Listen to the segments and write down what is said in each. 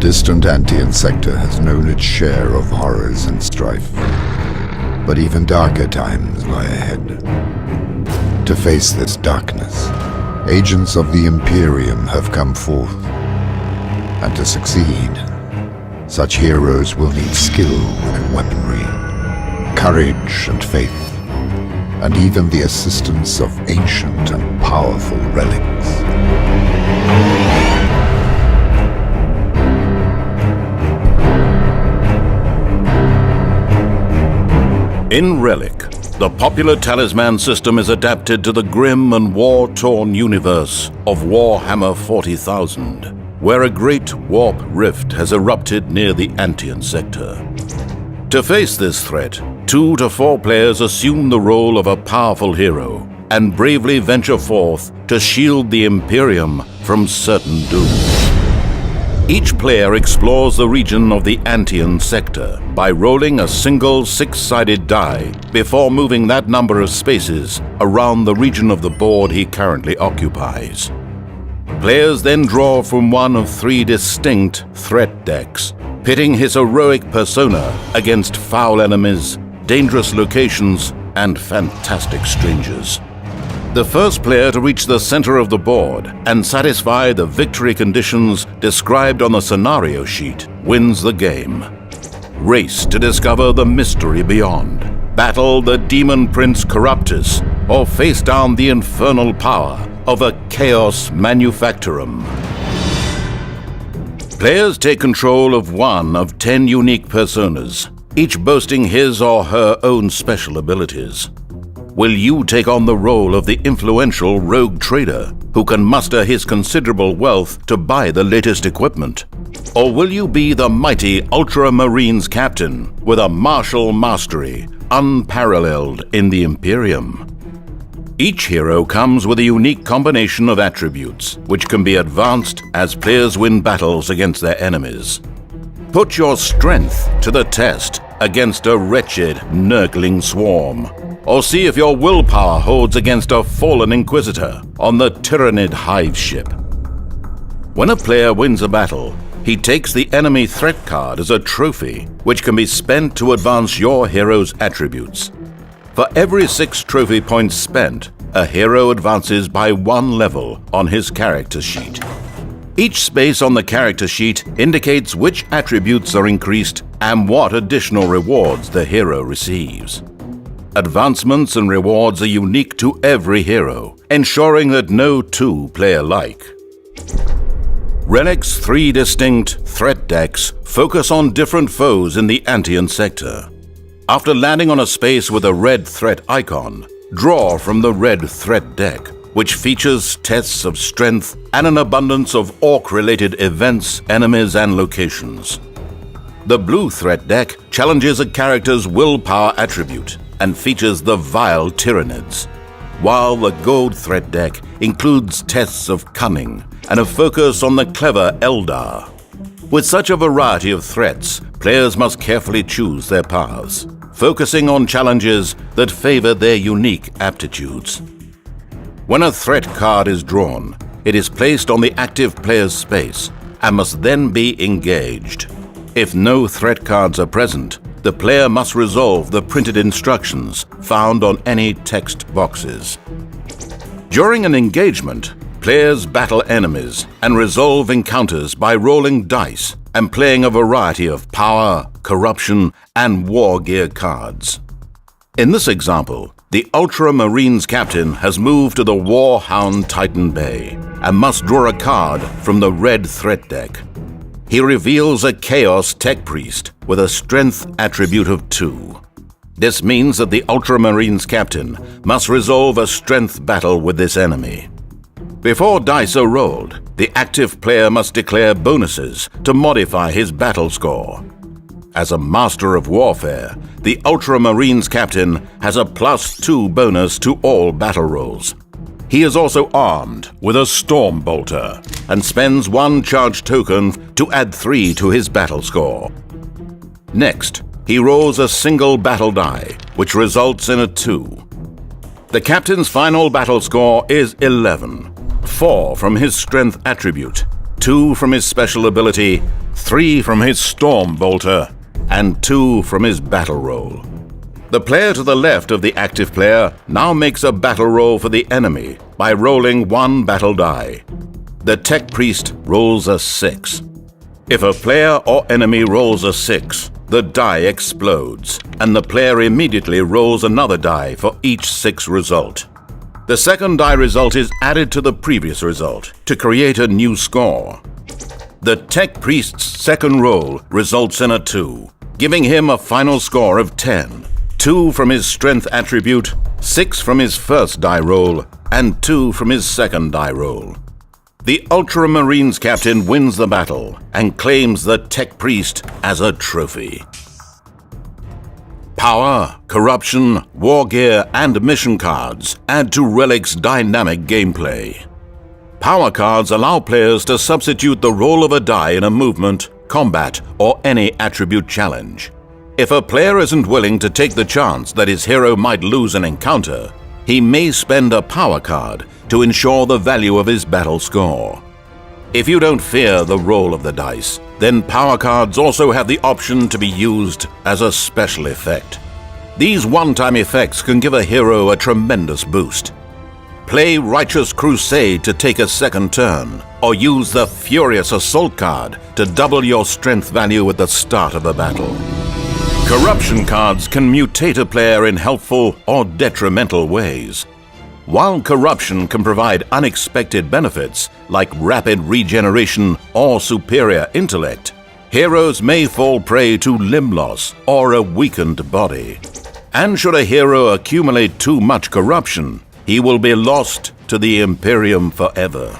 distant Antian sector has known its share of horrors and strife, but even darker times lie ahead. To face this darkness, agents of the Imperium have come forth. And to succeed, such heroes will need skill and weaponry, courage and faith, and even the assistance of ancient and powerful relics. In Relic, the popular talisman system is adapted to the grim and war-torn universe of Warhammer 40.000, where a great warp rift has erupted near the Antian sector. To face this threat, 2 to 4 players assume the role of a powerful hero and bravely venture forth to shield the Imperium from certain doom. Each player explores the region of the Antian sector by rolling a single 6-sided die before moving that number of spaces around the region of the board he currently occupies. Players then draw from one of 3 distinct threat decks, pitting his heroic persona against foul enemies, dangerous locations, and fantastic strangers. The first player to reach the center of the board and satisfy the victory conditions described on the scenario sheet wins the game. Race to discover the mystery beyond, battle the demon prince Corruptus, or face down the infernal power of a chaos manufactorum. Players take control of one of 10 unique personas, each boasting his or her own special abilities. Will you take on the role of the influential rogue trader who can muster his considerable wealth to buy the latest equipment? Or will you be the mighty Ultramarines captain with a martial mastery unparalleled in the Imperium? Each hero comes with a unique combination of attributes, which can be advanced as players win battles against their enemies. Put your strength to the test against a wretched, nurgling swarm, or see if your willpower holds against a fallen Inquisitor on the Tyrannid Hive ship. When a player wins a battle, he takes the enemy threat card as a trophy, which can be spent to advance your hero's attributes. For every 6 trophy points spent, a hero advances by 1 level on his character sheet. Each space on the character sheet indicates which attributes are increased and what additional rewards the hero receives. Advancements and rewards are unique to every hero, ensuring that no 2 play alike. Relic's 3 distinct threat decks focus on different foes in the Antian sector. After landing on a space with a red threat icon, draw from the red threat deck, which features tests of strength and an abundance of orc-related events, enemies, and locations. The blue threat deck challenges a character's willpower attribute and features the vile Tyrannids, while the gold threat deck includes tests of cunning and a focus on the clever Eldar. With such a variety of threats, players must carefully choose their paths, focusing on challenges that favor their unique aptitudes. When a threat card is drawn, it is placed on the active player's space and must then be engaged. If no threat cards are present, the player must resolve the printed instructions found on any text boxes. During an engagement, players battle enemies and resolve encounters by rolling dice and playing a variety of power, corruption, and war gear cards. In this example, the Ultramarines captain has moved to the Warhound Titan Bay and must draw a card from the red threat deck. He reveals a Chaos Tech Priest with a strength attribute of 2. This means that the Ultramarines captain must resolve a strength battle with this enemy. Before dice are rolled, the active player must declare bonuses to modify his battle score. As a master of warfare, the Ultramarines captain has a +2 bonus to all battle rolls. He is also armed with a Storm Bolter and spends 1 charge token to add 3 to his battle score. Next, he rolls a single battle die, which results in a 2. The captain's final battle score is 11, 4 from his strength attribute, 2 from his special ability, 3 from his Storm Bolter, and 2 from his battle roll. The player to the left of the active player now makes a battle roll for the enemy by rolling 1 battle die. The Tech Priest rolls a 6. If a player or enemy rolls a 6, the die explodes, and the player immediately rolls another die for each 6 result. The second die result is added to the previous result to create a new score. The Tech Priest's second roll results in a 2, giving him a final score of 10. 2 from his strength attribute, 6 from his first die roll, and 2 from his second die roll. The Ultramarines captain wins the battle and claims the Tech Priest as a trophy. Power, corruption, war gear, and mission cards add to Relic's dynamic gameplay. Power cards allow players to substitute the roll of a die in a movement, combat, or any attribute challenge. If a player isn't willing to take the chance that his hero might lose an encounter, he may spend a power card to ensure the value of his battle score. If you don't fear the roll of the dice, then power cards also have the option to be used as a special effect. These one-time effects can give a hero a tremendous boost. Play Righteous Crusade to take a second turn, or use the Furious Assault card to double your strength value at the start of a battle. Corruption cards can mutate a player in helpful or detrimental ways. While corruption can provide unexpected benefits like rapid regeneration or superior intellect, heroes may fall prey to limb loss or a weakened body. And should a hero accumulate too much corruption, he will be lost to the Imperium forever.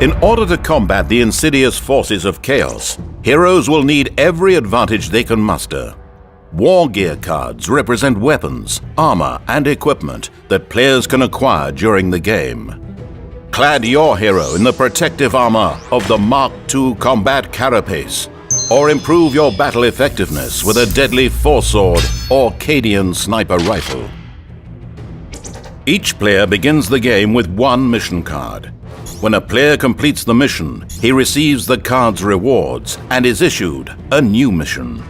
In order to combat the insidious forces of chaos, heroes will need every advantage they can muster. War gear cards represent weapons, armor, and equipment that players can acquire during the game. Clad your hero in the protective armor of the Mark II Combat Carapace, or improve your battle effectiveness with a deadly foresword or Cadian sniper rifle. Each player begins the game with 1 mission card. When a player completes the mission, he receives the card's rewards and is issued a new mission.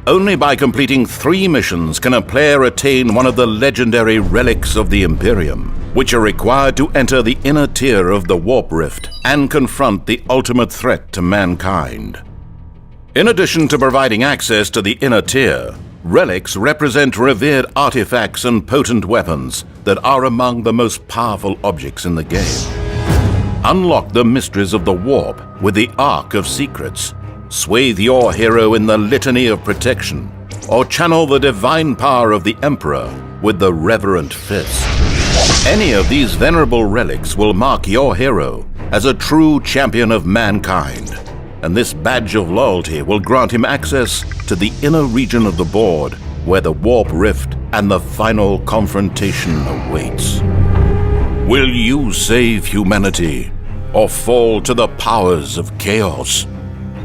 Only by completing 3 missions can a player attain one of the legendary relics of the Imperium, which are required to enter the inner tier of the Warp Rift and confront the ultimate threat to mankind. In addition to providing access to the inner tier, relics represent revered artifacts and potent weapons that are among the most powerful objects in the game. Unlock the mysteries of the Warp with the Ark of Secrets, swathe your hero in the Litany of Protection, or channel the divine power of the Emperor with the Reverent Fist. Any of these venerable relics will mark your hero as a true champion of mankind, and this badge of loyalty will grant him access to the inner region of the board where the Warp Rift and the final confrontation awaits. Will you save humanity or fall to the powers of chaos?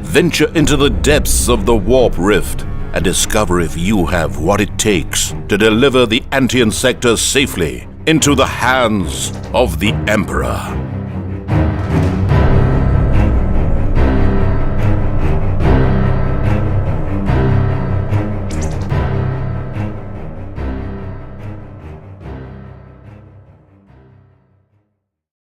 Venture into the depths of the Warp Rift and discover if you have what it takes to deliver the Antian sector safely into the hands of the Emperor.